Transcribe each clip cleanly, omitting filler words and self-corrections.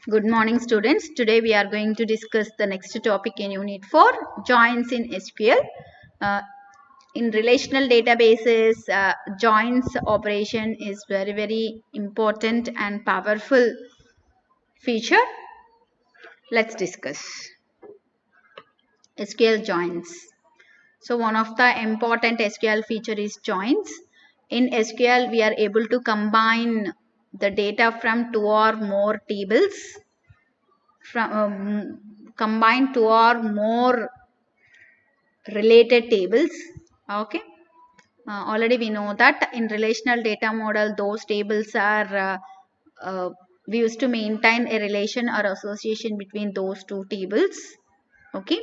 Good morning, students. Today we are going to discuss the next topic in Unit 4, joins in SQL. Uh, in relational databases, joins operation is very important and powerful feature. Let's discuss SQL joins. So one of the important SQL feature is joins. In SQL, we are able to combine the data from two or more tables combine two or more related tables. Okay, already we know that in relational data model those tables are we used to maintain a relation or association between those two tables. Okay,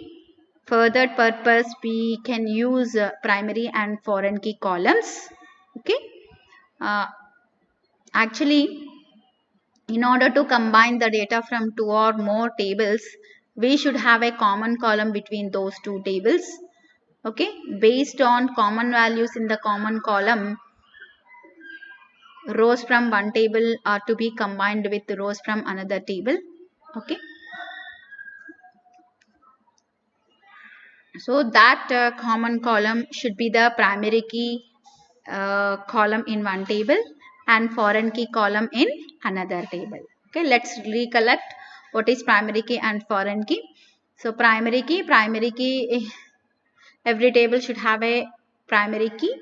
for that purpose we can use primary and foreign key columns. Okay, uh, actually in order to combine the data from two or more tables, we should have a common column between those two tables. Okay, based on common values in the common column, rows from one table are to be combined with rows from another table. Okay, so that common column should be the primary key column in one table and foreign key column in another table. Okay, let's recollect what is primary key and foreign key. So primary key, every table should have a primary key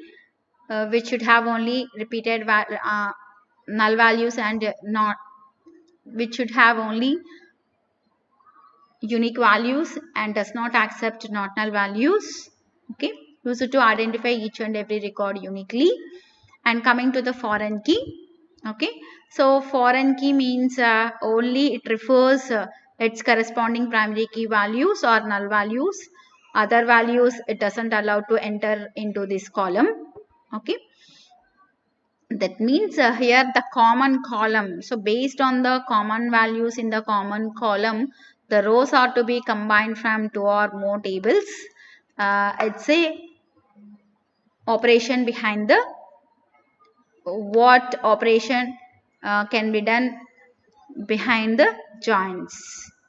which should have only repeated null values and not which should have only unique values and does not accept not null values. Okay, used to identify each and every record uniquely. And coming to the foreign key. Okay, so foreign key means only it refers its corresponding primary key values or null values. Other values it doesn't allow to enter into this column. Okay, that means here the common column. So based on the common values in the common column, the rows are to be combined from two or more tables. It's a operation behind the what operation can be done behind the joins.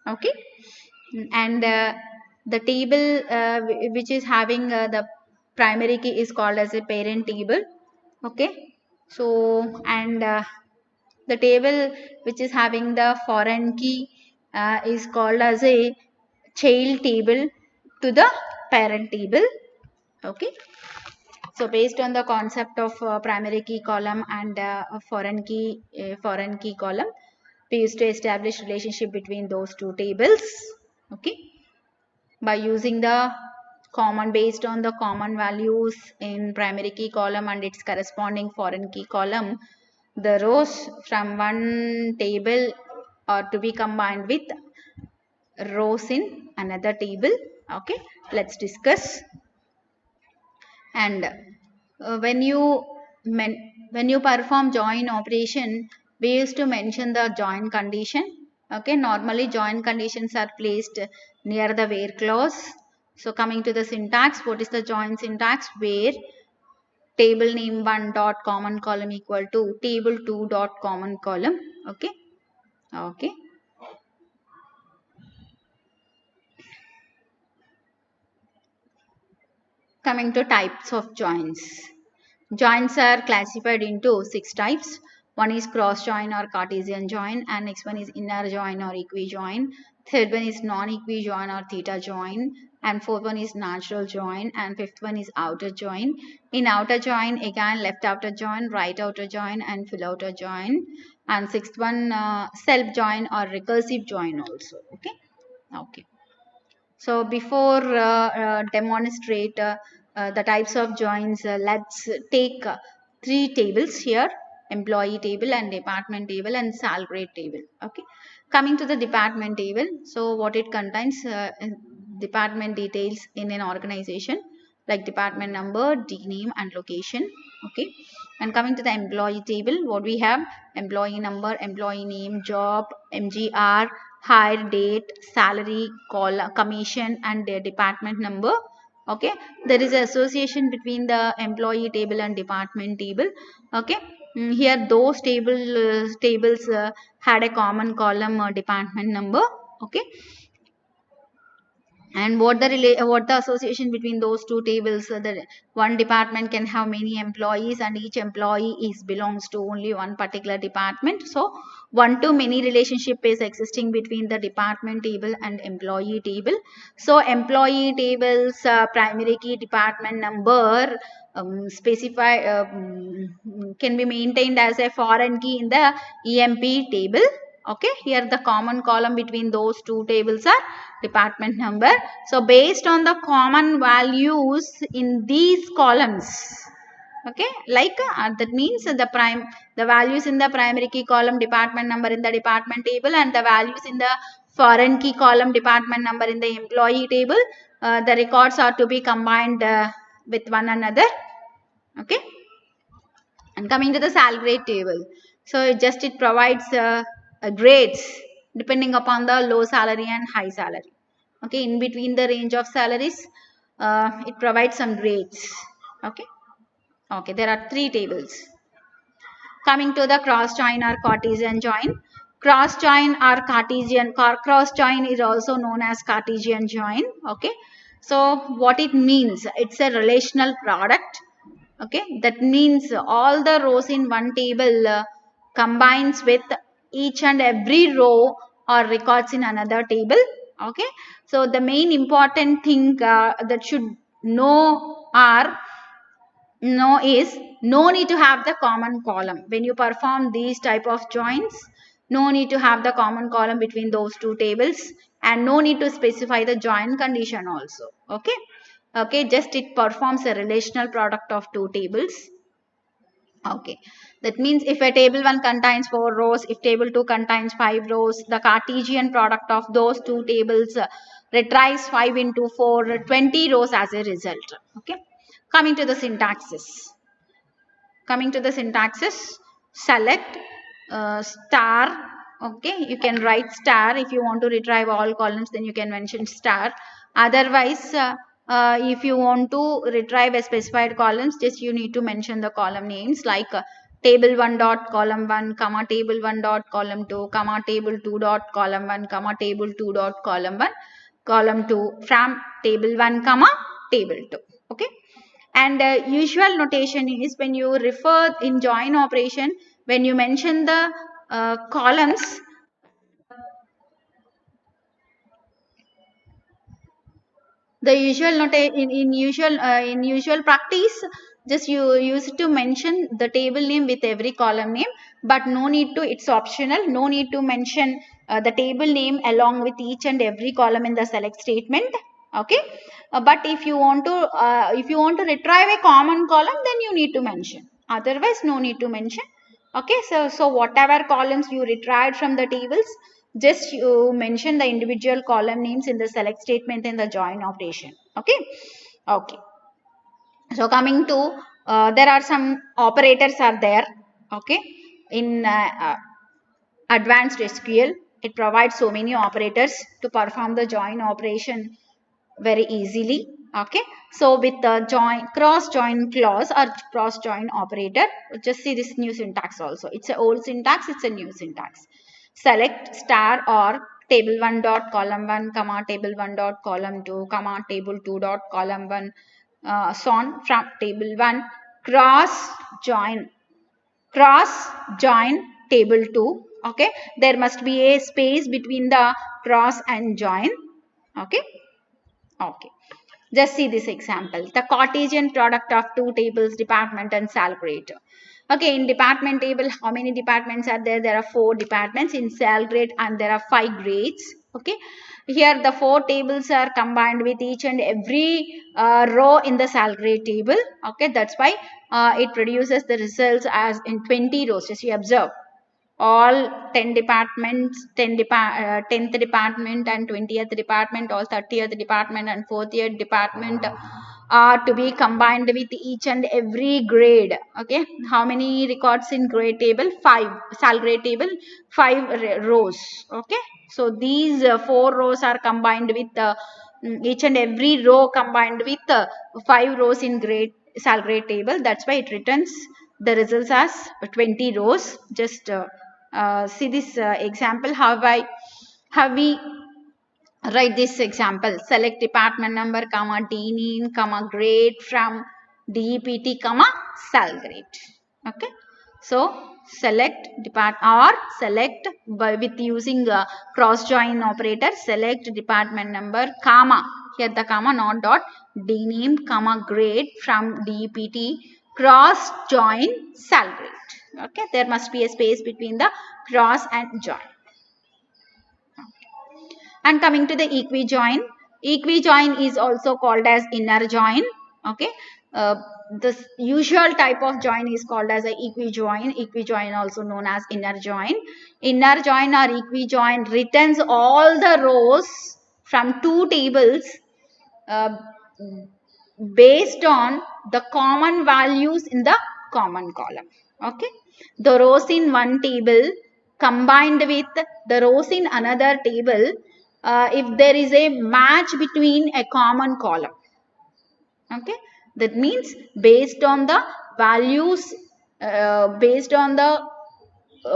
Okay, and the table which is having the primary key is called as a parent table. Okay, so and the table which is having the foreign key is called as a child table to the parent table. Okay, so based on the concept of primary key column and foreign key column, we used to establish relationship between those two tables. Okay, by using the common based on the common values in primary key column and its corresponding foreign key column, the rows from one table are to be combined with rows in another table. Okay, let's discuss. And when you perform join operation, we used to mention the join condition. Okay, normally join conditions are placed near the where clause. So coming to the syntax, what is the join syntax? Where table name 1 dot common column equal to table 2 dot common column. Okay, okay. Coming to types of joins. Joins are classified into 6 types. One is cross join or Cartesian join, and next one is inner join or equijoin. Third one is non-equijoin or theta join, and fourth one is natural join, and fifth one is outer join. In outer join, again left outer join, right outer join, and full outer join. And sixth one self join or recursive join also. Okay, okay. So before demonstrate the types of joins, let's take three tables here: employee table and department table and salary table. Okay, coming to the department table. So what it contains, department details in an organization like department number, D name and location. Okay, and coming to the employee table, what we have: employee number, employee name, job, MGR, hire date, salary, call, commission, and their department number. Okay, there is an association between the employee table and department table. Okay, Here those tables had a common column department number. Okay, and what the association between those two tables, that one department can have many employees and each employee is belongs to only one particular department. So one to many relationship is existing between the department table and employee table. So employee tables primary key department number specify can be maintained as a foreign key in the EMP table. Okay, here the common column between those two tables are department number. So based on the common values in these columns, okay, like that means the values in the primary key column department number in the department table and the values in the foreign key column department number in the employee table, the records are to be combined with one another. Okay, and coming to the salary table, so it provides grades depending upon the low salary and high salary. Okay, in between the range of salaries, it provides some grades. Okay, okay, there are three tables. Coming to the cross join or Cartesian join. Cross join or cross join is also known as Cartesian join. Okay, so what it means, it's a relational product. Okay, that means all the rows in one table combines with each and every row or records in another table. Okay, so the main important thing that should know are no is no need to have the common column when you perform these type of joins. No need to have the common column between those two tables, and no need to specify the join condition also. Okay, okay, just it performs a relational product of two tables. Okay, that means if a table 1 contains 4 rows, if table 2 contains 5 rows, the Cartesian product of those two tables retrieves 5 into 4, 20 rows as a result. Okay, coming to the syntaxes. Coming to the syntaxes, select star. Okay, you can write star. If you want to retrieve all columns, then you can mention star. Otherwise, if you want to retrieve a specified columns, just you need to mention the column names like table 1 dot column 1 comma table 1 dot column 2 comma table 2 dot column 1 comma table 2 dot column 1 column 2 from table 1 comma table 2. Okay, and usual notation is when you refer in join operation, when you mention the columns, the usual in usual practice, just you use to mention the table name with every column name, but no need to, it's optional, no need to mention the table name along with each and every column in the select statement. Okay, but if you want to retrieve a common column, then you need to mention, otherwise no need to mention. Okay, so whatever columns you retrieved from the tables, just you mention the individual column names in the select statement in the join operation. Okay, okay, so coming to there are some operators are there. Okay, in advanced SQL, it provides so many operators to perform the join operation very easily. Okay, so with the cross join clause or cross join operator, just see this new syntax also. It's an old syntax, it's a new syntax. Select star or table 1 dot column 1 comma table 1 dot column 2 comma table 2 dot column 1 so on from table 1, cross join table 2. Okay, there must be a space between the cross and join. Okay, okay, just see this example. The Cartesian product of two tables, department and salary. Okay, in department table, how many departments are there? There are 4 departments. In cell grade, and there are 5 grades. Okay, here the 4 tables are combined with each and every row in the cell grade table. Okay, that's why it produces the results as in 20 rows. Just you observe all 10 departments, 10th department and 20th department, all 30th department and 40th department are to be combined with each and every grade. Okay, how many records in grade table? 5. Sal grade table, 5 rows. Okay, so these 4 rows are combined with each and every row combined with 5 rows in grade sal grade table. That's why it returns the results as 20 rows. Just see this example. How we write this example. Select department number, comma, D name, comma, grade from DEPT, comma, cell grade. Okay. So select select with using cross join operator, select department number, comma, here the comma, not dot, D name, comma, grade from DEPT, cross join cell grade. Okay. There must be a space between the cross and join. And coming to the equijoin is also called as inner join. Okay. The usual type of join is called as a equijoin also known as inner join. Inner join or equijoin returns all the rows from two tables uh, based on the common values in the common column. Okay. The rows in one table combined with the rows in another table if there is a match between a common column. Okay. That means based on the values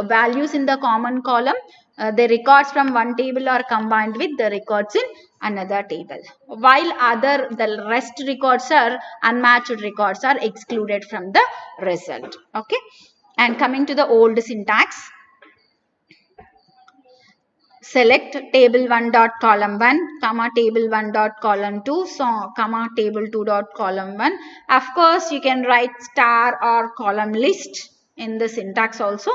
values in the common column, the records from one table are combined with the records in another table, while the rest records are unmatched records are excluded from the result. Okay. And coming to the old syntax, select table 1 dot column 1 comma table 1 dot column 2 so comma table 2 dot column 1. Of course you can write star or column list in the syntax also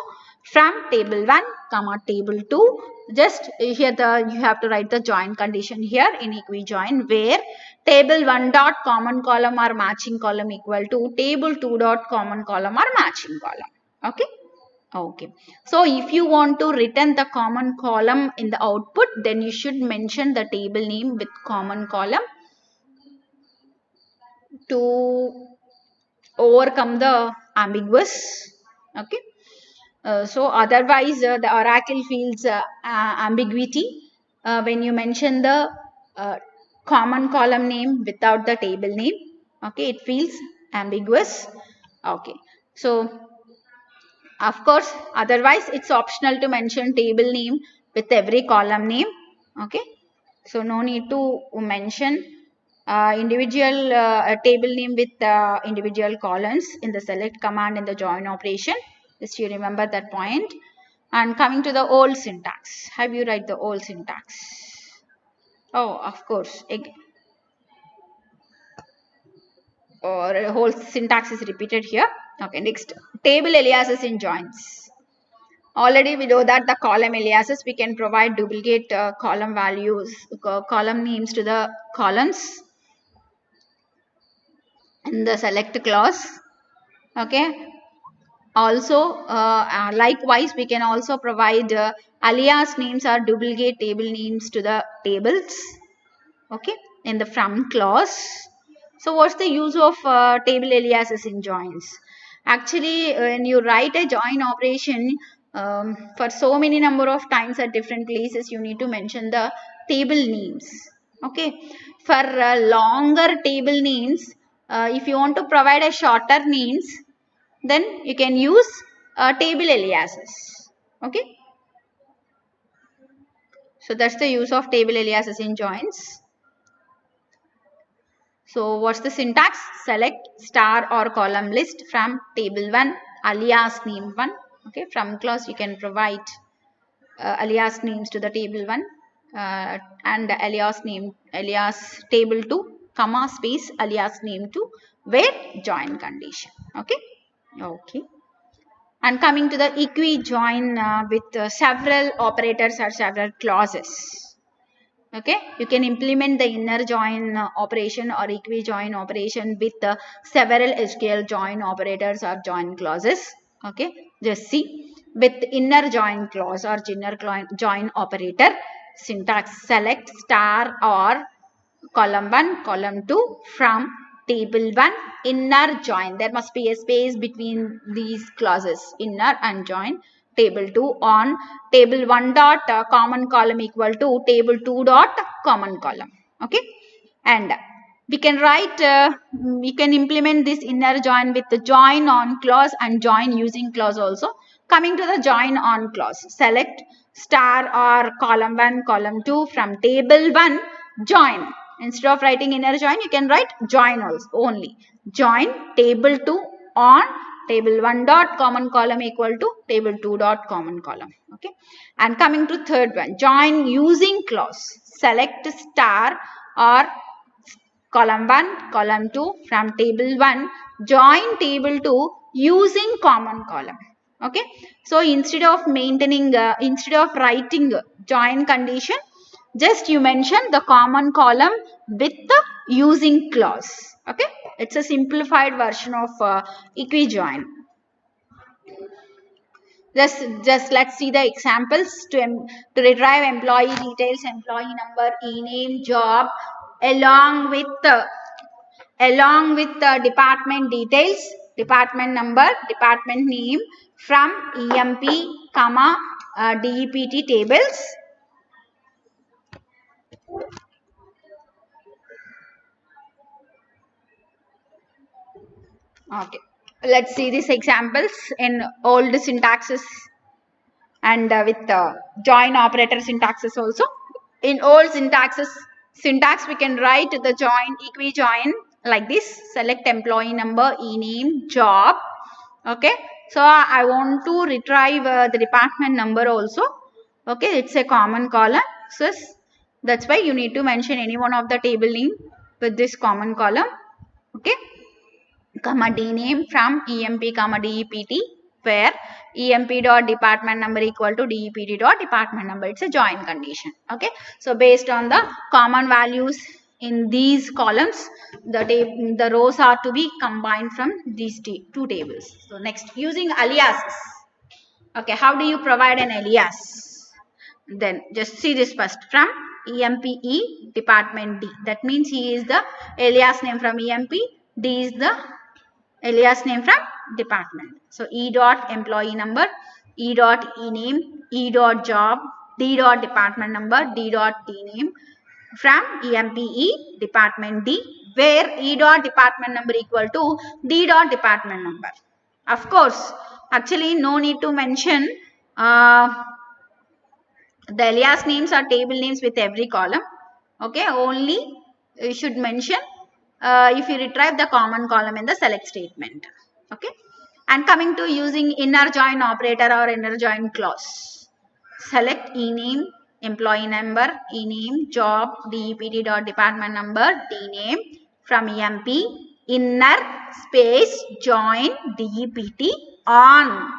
from table 1 comma table 2. Just here you have to write the join condition here in equijoin, where table 1 dot common column or matching column equal to table 2 dot common column or matching column. Okay. Okay. So if you want to return the common column in the output, then you should mention the table name with common column to overcome the ambiguous. Okay. So otherwise the oracle feels ambiguity when you mention the common column name without the table name. Okay. It feels ambiguous. Okay. So of course, otherwise it's optional to mention table name with every column name. Okay. So no need to mention individual table name with individual columns in the select command in the join operation. Just you remember that point. And coming to the old syntax. Have you write the old syntax? Oh, of course. Or a whole syntax is repeated here. Okay, next. Table aliases in joins. Already we know that the column aliases, we can provide duplicate column values, column names to the columns in the select clause. Okay. Also, likewise, we can also provide alias names or duplicate table names to the tables. Okay. In the from clause. So what's the use of table aliases in joins? Actually, when you write a join operation, for so many number of times at different places, you need to mention the table names. Okay. For longer table names, if you want to provide a shorter names, then you can use table aliases. Okay. So that's the use of table aliases in joins. So what's the syntax? Select star or column list from table 1 alias name 1. Okay, from clause you can provide alias names to the table 1 and alias table 2 comma space alias name 2 where join condition. Okay. Okay. And coming to the equijoin with several operators or several clauses. Okay, you can implement the inner join operation or equijoin operation with several SQL join operators or join clauses. Okay, just see with inner join clause or inner join operator syntax, select star or column 1 column 2 from table 1 inner join. There must be a space between these clauses, inner and join. Table 2 on table 1 dot common column equal to table 2 dot common column. Okay. And We can write, we can implement this inner join with the join on clause and join using clause also. Coming to the join on clause, select star or column 1, column 2 from table 1, join. Instead of writing inner join, you can write join also only. Join table 2 on table 1 dot common column equal to table 2 dot common column. Okay. And coming to third one, join using clause. Select star or column 1, column 2 from table 1, join table 2 using common column. Okay. So instead of instead of writing join condition, just you mention the common column with the using clause. Okay. It's a simplified version of equi-join. Just let's see the examples. To retrieve employee details, employee number, e-name, job, along with department details, department number, department name from EMP, comma, DEPT tables. Okay, let's see these examples in old syntaxes and with join operator syntaxes also. In old syntax we can write the join, equi-join like this. Select employee number, e-name, job. Okay, so I want to retrieve the department number also. Okay, it's a common column, so that's why you need to mention any one of the table name with this common column. Okay, comma d name from emp comma dept, where emp dot department number equal to dept dot department number. It's a join condition. Okay, so based on the common values in these columns, the rows are to be combined from these two tables. So next, using aliases. Okay, how do you provide an alias? Then just see this first. From EMPE department D, that means he is the alias name from EMP, D is the alias name from department. So E dot employee number, E dot E name, E dot job, D dot department number, D dot D name from EMPE department D, where E dot department number equal to D dot department number. Of course, actually no need to mention the alias names or table names with every column. Okay, only you should mention if you retrieve the common column in the select statement. Okay, and coming to using inner join operator or inner join clause. Select e-name, employee number, e-name, job, dept dot department number, d-name from emp, inner space join dept on.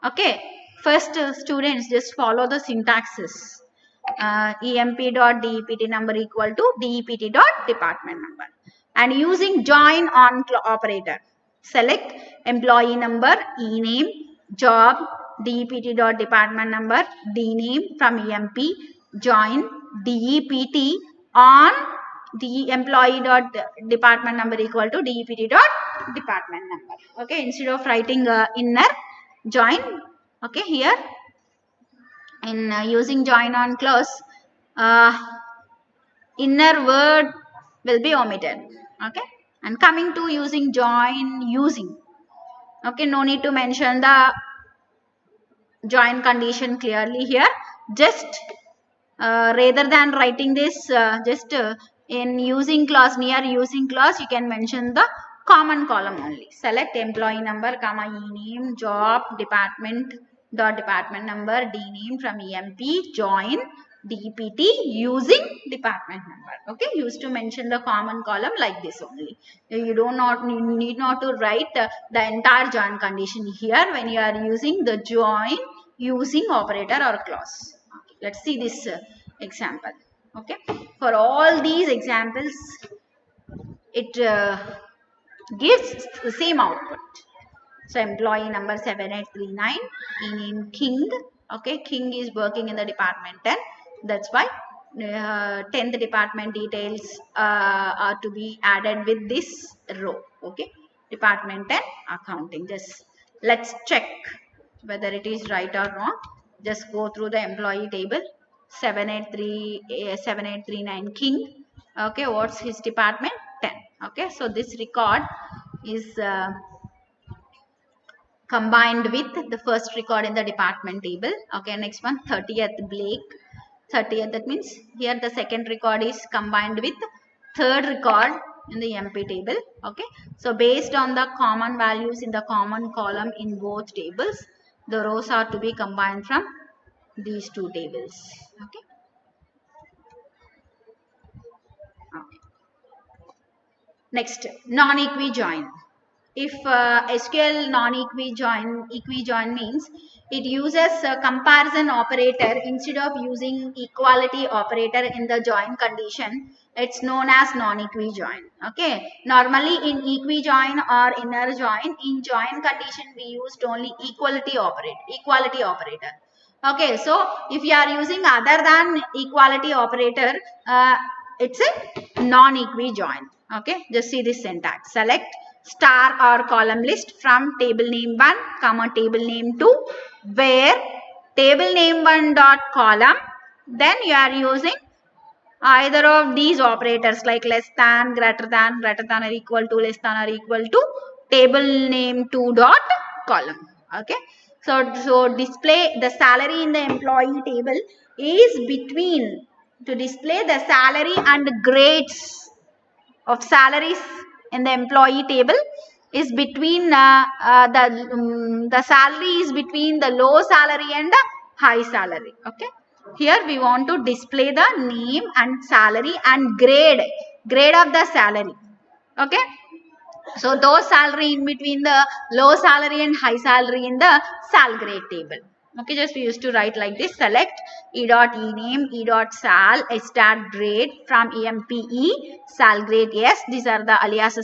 Okay, first students just follow the syntaxes. EMP dot DEPT number equal to DEPT dot department number. And using join on operator, select employee number, e-name, job, DEPT dot department number, d-name from EMP, join DEPT on the employee dot department number equal to DEPT dot department number. Okay, instead of writing inner join, okay, here in using join on clause, inner word will be omitted. Okay, and coming to using join using, okay, no need to mention the join condition clearly here. Just rather than writing this, just in using clause, near using clause, you can mention the common column only. Select employee number, comma, e-name, job, department dot department number, d-name from EMP, join DPT using department number. Okay, used to mention the common column like this only. You need not to write the entire join condition here when you are using the join using operator or clause. Okay, let's see this example. Okay, for all these examples, it gives the same output. So employee number 7839, e-name King. Okay, King is working in the department 10. That's why 10th department details are to be added with this row. Okay, department 10 accounting. Just let's check whether it is right or wrong. Just go through the employee table. 7839 King. Okay, what's his department? 10. Okay, so this record is combined with the first record in the department table. Okay, next one, 30th Blake. 30th, that means here the second record is combined with third record in the MP table. Okay, so based on the common values in the common column in both tables, the rows are to be combined from these two tables. Okay. Okay. Next, non-equijoin. If SQL non-equijoin means it uses a comparison operator instead of using equality operator in the join condition. It's known as non-equijoin. Okay. Normally in equijoin or inner join, in join condition we used only equality operator. Okay. So if you are using other than equality operator, it's a non-equijoin. Okay. Just see this syntax. Select star or column list from table name 1 comma table name 2 where table name 1 dot column, then you are using either of these operators like less than, greater than or equal to, less than or equal to table name 2 dot column. Okay, so display the salary in the employee table is between, to display the salary and grades of salaries in the employee table is between the salary is between the low salary and the high salary. Okay, here we want to display the name and salary and grade of the salary. Okay, so those salary in between the low salary and high salary in the sal grade table. Okay, just we used to write like this. Select e dot e name, e dot sal, start grade from EMPE, sal grade. Yes, these are the alias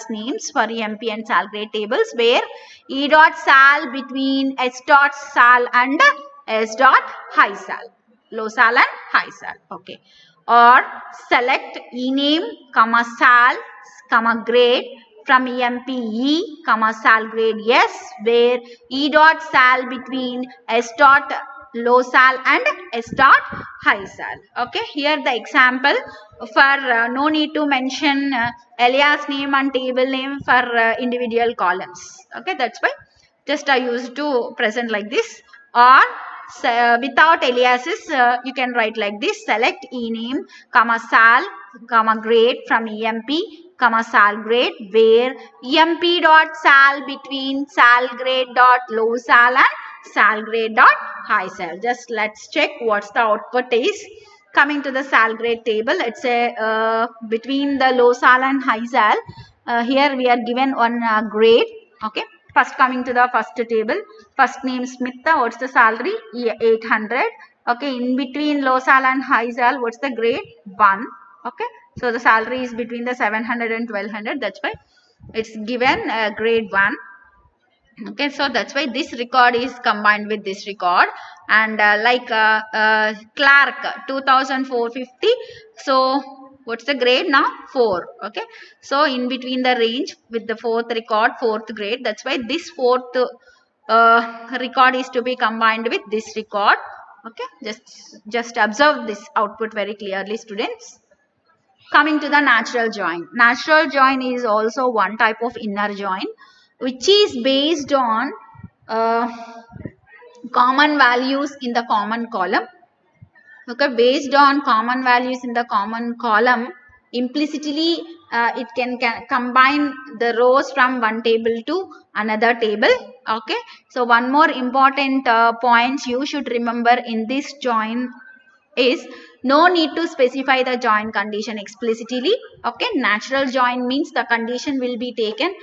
names for EMP and sal grade tables where e dot sal between s dot sal and s dot high sal, low sal and high sal. Okay, or select e name comma sal comma grade from EMPE comma sal grade yes where E dot sal between S dot low sal and S dot high sal. Okay, here the example for no need to mention alias name and table name for individual columns. Okay, that's why just I used to present like this. Or without aliases you can write like this. Select e name comma sal comma grade from EMP comma sal grade where EMP dot sal between sal grade dot low sal and sal grade dot high sal. Just let's check what's the output is. Coming to the sal grade table, it's a between the low sal and high sal. Here we are given one grade. Okay, first coming to the first table, first name Smitha, what's the salary? 800. Okay, in between low sal and high sal, what's the grade? 1. Okay, so the salary is between the 700 and 1200. That's why it's given grade 1. Okay, so that's why this record is combined with this record. And Clark 2450. So what's the grade now? 4. Okay, so in between the range with the fourth record, fourth grade. That's why this fourth record is to be combined with this record. Okay, just observe this output very clearly, students. Coming to the natural join. Natural join is also one type of inner join which is based on common values in the common column. Okay, based on common values in the common column, implicitly it can combine the rows from one table to another table. Okay, so one more important point you should remember in this join is no need to specify the join condition explicitly. Okay, natural join means the condition will be taken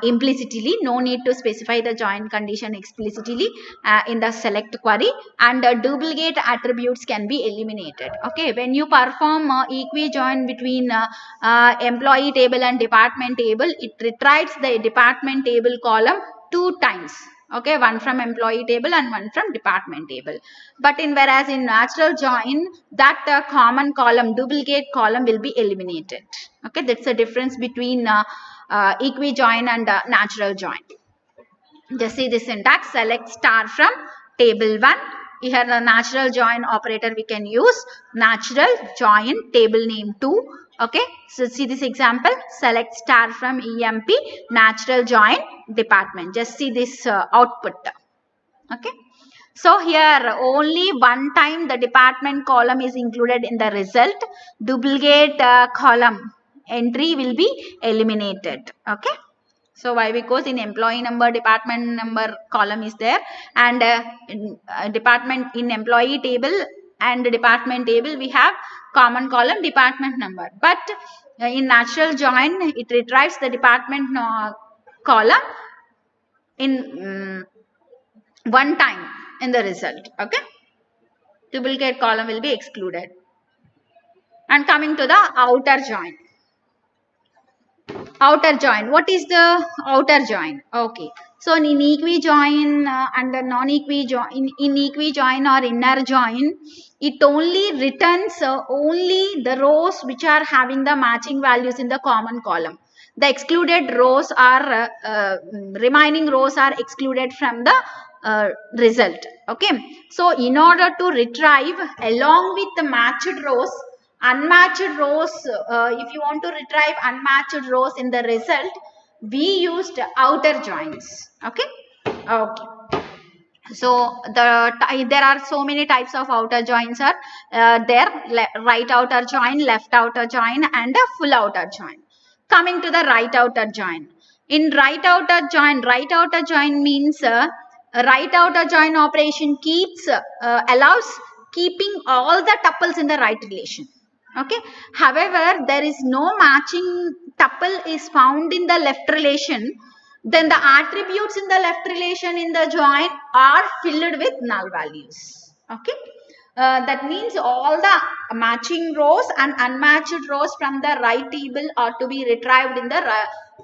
implicitly. No need to specify the join condition explicitly in the select query, and duplicate attributes can be eliminated. Okay, when you perform equi-join between employee table and department table, it retrieves the department table column 2 times. Okay, one from employee table and one from department table. But whereas in natural join, that common column, duplicate column will be eliminated. Okay, that's the difference between equi-join and natural join. Just see this syntax. Select star from table 1. Here the natural join operator we can use. Natural join table name 2 Okay, so see this example, select star from EMP natural join department. Just see this output. Okay, so here only one time the department column is included in the result. Duplicate column entry will be eliminated. Okay, so why? Because in employee number, department number column is there, and department in employee table and department table we have common column department number. But in natural join it retrieves the department column in one time in the result. Okay, duplicate column will be excluded. And coming to the outer join. Outer join. What is the outer join? Okay. So in equi-join and non-equi-join, in equi-join or inner join, it only returns only the rows which are having the matching values in the common column. The excluded rows are, remaining rows are excluded from the result. Okay. So in order to retrieve along with the matched rows, unmatched rows, if you want to retrieve unmatched rows in the result, we used outer joins. Okay. Okay. So there are so many types of outer joins are there, right outer join, left outer join, and a full outer join. Coming to the right outer join. In right outer join means right outer join operation keeps allows keeping all the tuples in the right relation. Okay. However, there is no matching tuple is found in the left relation, then the attributes in the left relation in the join are filled with null values. Okay. That means all the matching rows and unmatched rows from the right table are to be retrieved in the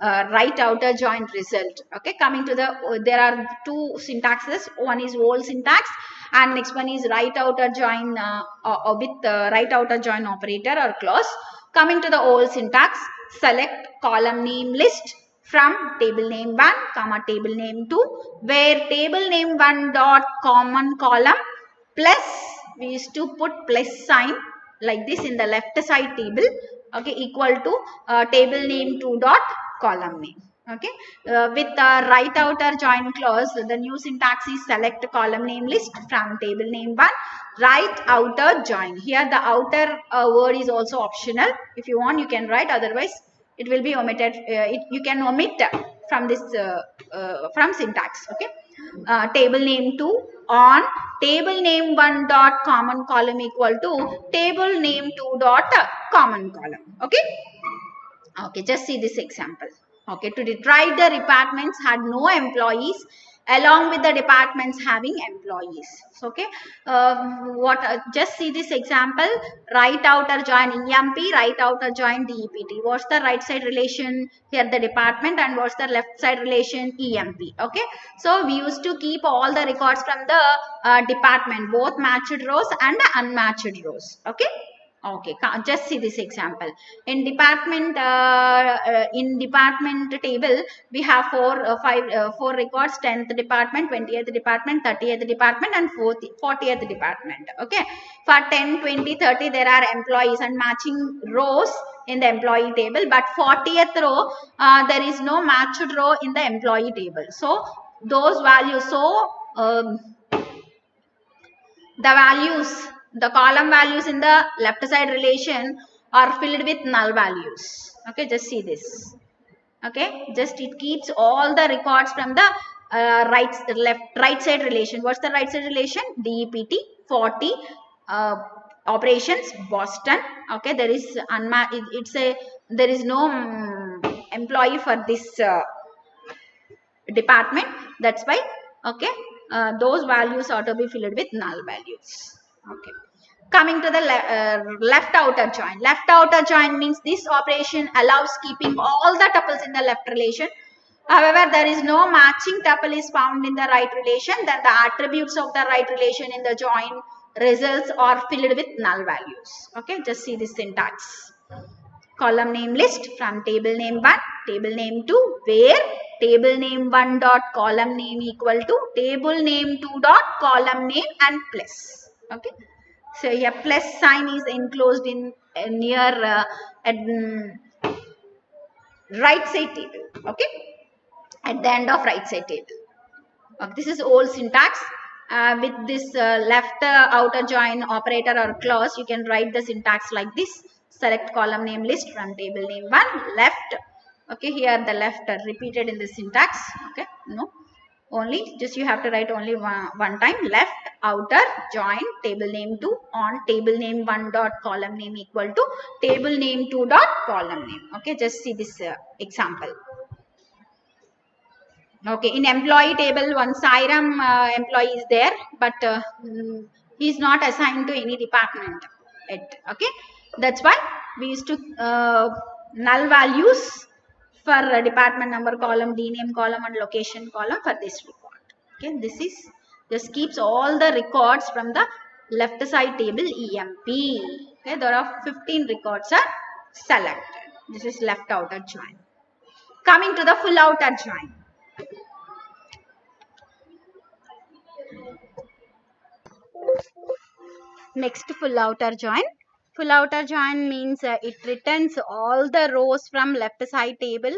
right outer join result. Okay. Coming to the, there are two syntaxes. One is old syntax and next one is right outer join with right outer join operator or clause. Coming to the old syntax, select column name list from table name 1 comma table name 2, where table name 1 dot common column plus, we used to put plus sign like this in the left side table. Okay, equal to table name 2 dot column name. Okay, with the right outer join clause, the new syntax is select column name list from table name 1 right outer join. Here the outer word is also optional. If you want you can write, otherwise it will be omitted. You can omit from this from syntax. Okay, table name 2 on table name 1 dot common column equal to table name 2 dot common column. Okay. Okay, just see this example. Okay, to retrieve the departments had no employees along with the departments having employees. So, okay, just see this example, right outer join EMP, right outer join DEPT. What's the right side relation here, the department, and what's the left side relation, EMP. Okay, so we used to keep all the records from the department, both matched rows and unmatched rows. Okay. Okay, just see this example. In department table, we have four records: 10th department, 20th department, 30th department, and 40th department. Okay, for 10, 20, 30, there are employees and matching rows in the employee table, but 40th row there is no matched row in the employee table. So those values, the column values in the left side relation are filled with null values. Okay, just see this. Okay, just it keeps all the records from the right side relation. What's the right side relation? DEPT 40 operations Boston. Okay, there is there is no employee for this department. That's why. Okay, those values are to be filled with null values. Okay. Coming to the left outer join. Left outer join means this operation allows keeping all the tuples in the left relation. However, there is no matching tuple is found in the right relation. Then the attributes of the right relation in the join results are filled with null values. Okay, just see this syntax. Column name list from table name 1, table name 2, where table name 1 dot column name equal to table name 2 dot column name and plus. Okay. So a plus sign is enclosed in near right side table. Okay, at the end of right side table. This is old syntax. With this left outer join operator or clause, you can write the syntax like this. Select column name list from table name 1 left. Okay, here the left repeated in the syntax. Okay, no, only just you have to write only one time. Left outer join table name 2 on table name 1 dot column name equal to table name 2 dot column name. Okay, just see this example. Okay, in employee table, one Sairam employee is there, but he is not assigned to any department yet. Okay, that's why we used to null values for department number column, DNAME column, and location column for this record. Okay, this keeps all the records from the left side table EMP. Okay, there are 15 records are selected. This is left outer join. Coming to the full outer join. Next, full outer join. Full outer join means it returns all the rows from left side table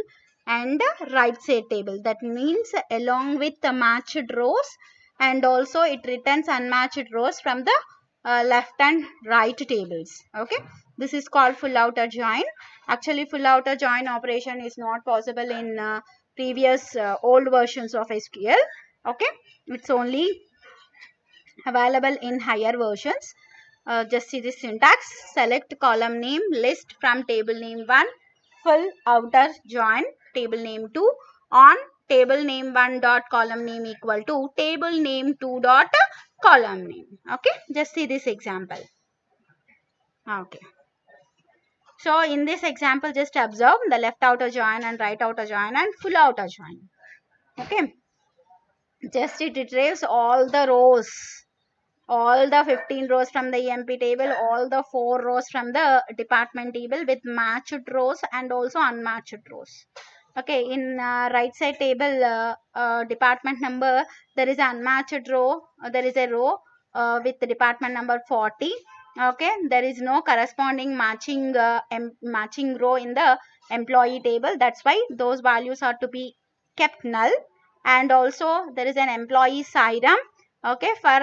and right side table. That means along with the matched rows, and also it returns unmatched rows from the left and right tables. Okay, this is called full outer join. Actually, full outer join operation is not possible in previous old versions of SQL. Okay, it's only available in higher versions. Just see this syntax. Select column name list from table name 1 full outer join table name 2 on table name 1 dot column name equal to table name 2 dot column name. Okay, just see this example. Okay, so in this example, just observe the left outer join and right outer join and full outer join. Okay, just it retrieves all the rows, all the 15 rows from the EMP table, all the 4 rows from the department table with matched rows and also unmatched rows. Okay, in right side table department number, there is an unmatched row, there is a row with the department number 40. Okay, there is no corresponding matching row in the employee table. That's why those values are to be kept null. And also there is an employee Sairam. Okay, for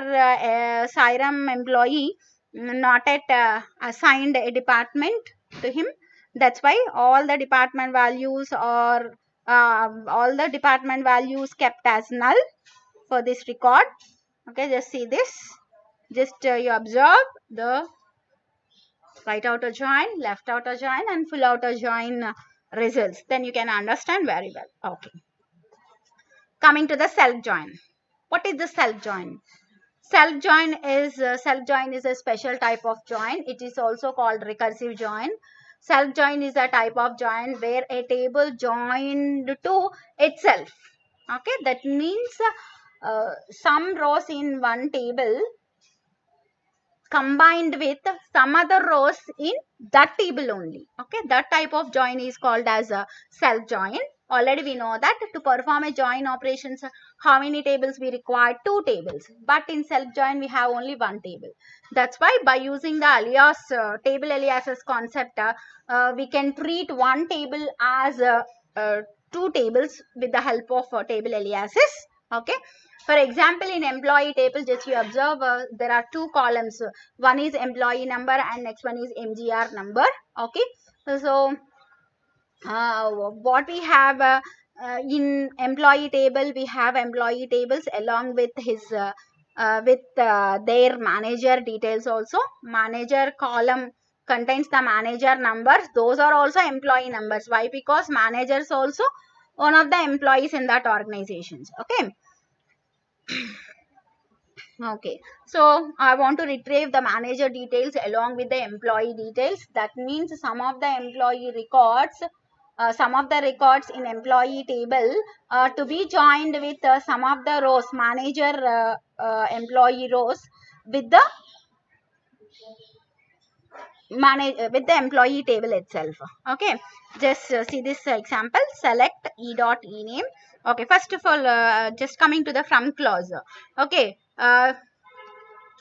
Sairam employee not at assigned a department to him. That's why all the department values or all the department values kept as null for this record. Okay, just see this. Just you observe the right outer join, left outer join, and full outer join results. Then you can understand very well. Okay. Coming to the self join. What is the self join? Self join is a special type of join. It is also called recursive join. Self join is a type of join where a table joined to itself. Okay, that means some rows in one table combined with some other rows in that table only. Okay, that type of join is called as a self join. Already we know that to perform a join operations, how many tables we require? 2 tables. But in self join we have only 1 table. That's why by using the alias table aliases concept, we can treat one table as 2 tables with the help of table aliases. Okay. For example, in employee table, just you observe there are 2 columns. One is employee number and next one is MGR number. Okay. So what we have in employee table, we have employee tables along with his their manager details also. Manager column contains the manager numbers. Those are also employee numbers. Why? Because managers also one of the employees in that organizations. Okay. Okay, so I want to retrieve the manager details along with the employee details. That means some of the employee records, some of the records in employee table to be joined with some of the rows, manager employee rows with the with the employee table itself. Okay, just see this example. Select e name. Okay, first of all, just coming to the from clause. Okay,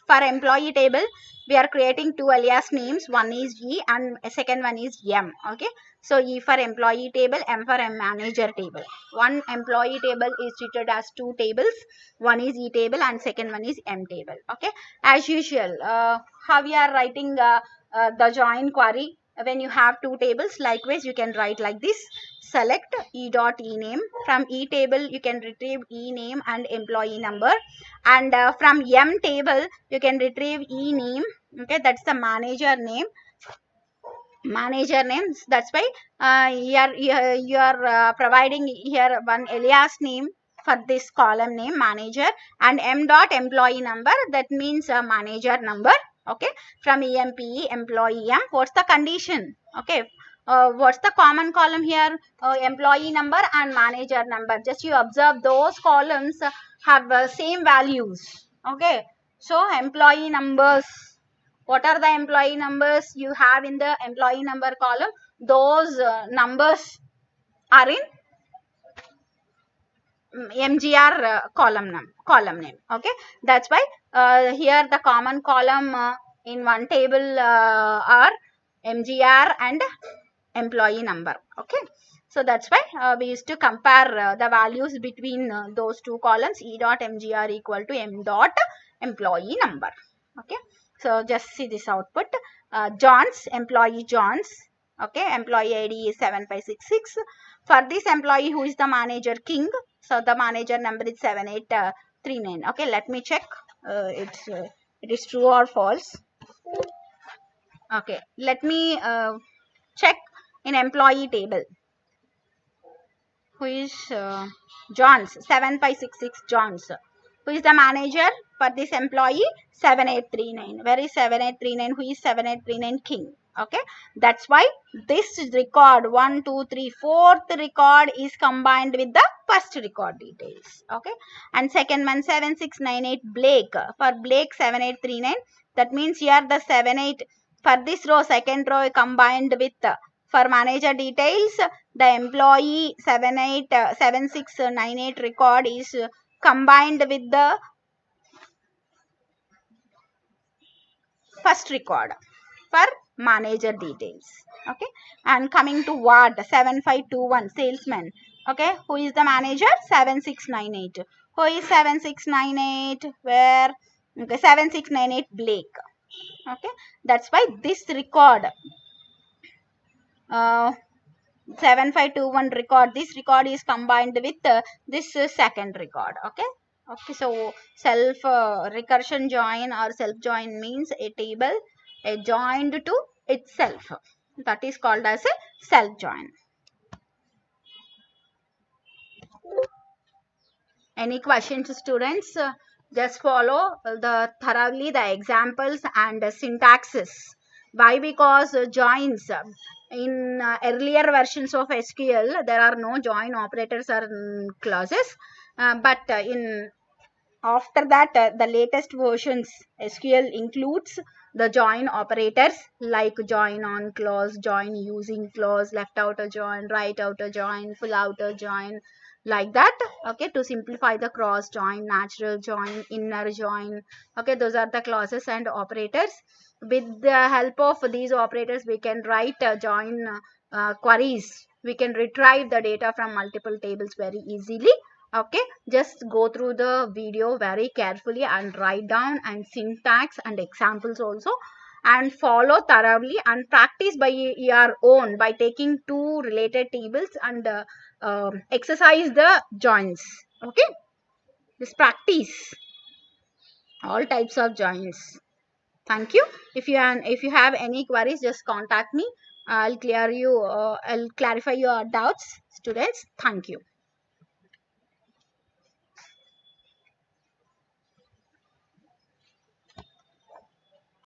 For employee table, we are creating two alias names. One is E and second one is M. Okay. So E for employee table, M for manager table. One employee table is treated as two tables. One is E table and second one is M table. Okay. As usual, how we are writing the join query when you have two tables. Likewise, you can write like this. Select E dot E name. From E table, you can retrieve E name and employee number. And from M table, you can retrieve E name. Okay, that's the manager name. Manager names. That's why you are providing here one alias name for this column name manager, and M dot employee number, that means manager number. Okay, from EMPE employee M. What's the condition? Okay, what's the common column here? Employee number and manager number. Just you observe those columns have same values. Okay, so employee numbers. What are the employee numbers you have in the employee number column? Those numbers are in MGR column name. Okay, that's why here the common column in one table are MGR and employee number. Okay, so that's why we used to compare the values between those two columns. E dot MGR equal to M dot employee number. Okay, so just see this output. John's, employee John's. Okay, employee ID is 7566. For this employee who is the manager King, so the manager number is 7839. Okay, let me check it is true or false. Okay, let me check in employee table. Who is John's? 7566 John's. Who is the manager for this employee? 7839. Where is 7839? Who is 7839? King. Okay, that's why this record 1, 2, 3, fourth record is combined with the first record details. Okay, and second one 7698 Blake. For Blake 7839, that means here the 78 for this row, second row combined with for manager details, the employee 7698 record is combined with the first record for manager details. Okay, and coming to Ward 7521 salesman. Okay, who is the manager? 7698. Who is 7698? Where? Okay, 7698 Blake. Okay, that's why this record 7521 record, this record is combined with this second record. Okay, okay, so self recursion join or self join means a table joined to itself, that is called as a self join. Any questions, students? Just follow thoroughly the examples and syntaxes. Why? Because joins in earlier versions of SQL there are no join operators or clauses, but in after that the latest versions SQL includes the join operators like join on clause, join using clause, left outer join, right outer join, full outer join, like that. Okay, to simplify the cross join, natural join, inner join. Okay, those are the clauses and operators. With the help of these operators we can write join queries. We can retrieve the data from multiple tables very easily. Okay, just go through the video very carefully and write down and syntax and examples also, and follow thoroughly and practice by your own by taking two related tables and exercise the joins. Okay, just practice all types of joins. Thank you. If you have any queries, just contact me. I'll clarify your doubts, students. Thank you.